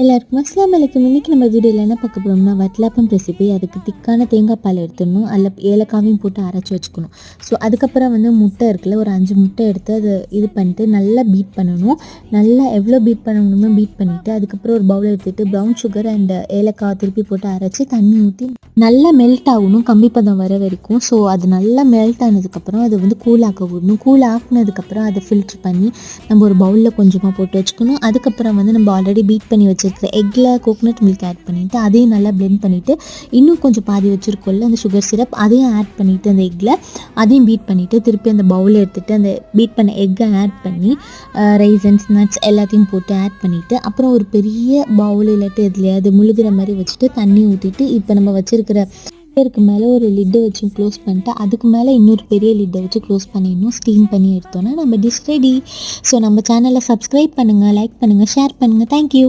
எல்லாருக்கும் அஸ்ஸலாமு அலைக்கும். இன்னைக்கு நம்ம வீடியோவில் என்ன பார்க்க போகிறோம்னா வட்டலாப்பம் ரெசிபி. அதுக்கு திக்கான தேங்காய் பால் எடுத்துடணும், அதில் ஏலக்காவையும் போட்டு அரைச்சி வச்சுக்கணும். ஸோ அதுக்கப்புறம் முட்டை இருக்குல்ல, ஒரு 5 முட்டை எடுத்து அதை இது பண்ணிட்டு நல்லா பீட் பண்ணணும். நல்லா எவ்வளோ பீட் பண்ணணுமோ பீட் பண்ணிவிட்டு அதுக்கப்புறம் ஒரு பவுல் எடுத்துகிட்டு ப்ரௌன் சுகர் அண்ட் ஏலக்காய் திருப்பி போட்டு அரைச்சி தண்ணி ஊற்றி நல்லா மெல்ட் ஆகணும், கம்பி பதம் வர வரைக்கும். ஸோ அது நல்லா மெல்ட் ஆனதுக்கப்புறம் அதை கூல் ஆக்க விடணும். கூல் ஆக்குனதுக்கப்புறம் அதை ஃபில்ட்ரு பண்ணி நம்ம ஒரு பவுலில் கொஞ்சமாக போட்டு வச்சுக்கணும். அதுக்கப்புறம் நம்ம ஆல்ரெடி பீட் பண்ணி வச்சுருக்கிற எக்கில் கோகோனட் மில்க் ஆட் பண்ணிவிட்டு அதையும் நல்லா பிளெண்ட் பண்ணிவிட்டு இன்னும் கொஞ்சம் பாதி வச்சுருக்கோம்ல அந்த சுகர் சிரப், அதையும் ஆட் பண்ணிவிட்டு அந்த எக்கில் அதையும் பீட் பண்ணிவிட்டு திருப்பி அந்த பவுலில் எடுத்துகிட்டு அந்த பீட் பண்ண எக்கை ஆட் பண்ணி ரைசன்ஸ் நட்ஸ் எல்லாத்தையும் போட்டு ஆட் பண்ணிவிட்டு அப்புறம் ஒரு பெரிய பவுல் இல்லாட்டி எதுலையாவது முழுகிற மாதிரி வச்சுட்டு தண்ணி ஊற்றிட்டு இப்போ நம்ம வச்சுருக்கிற பேருக்கு மேலே ஒரு லிட்டை வச்சு க்ளோஸ் பண்ணிட்டு அதுக்கு மேலே இன்னொரு பெரிய லிட்டை வச்சு க்ளோஸ் பண்ணிடணும். ஸ்டீம் பண்ணி எடுத்தோன்னா நம்ம டிஷ் ரெடி. ஸோ நம்ம சேனலை சப்ஸ்கிரைப் பண்ணுங்கள், லைக் பண்ணுங்கள், ஷேர் பண்ணுங்கள். தேங்க்யூ.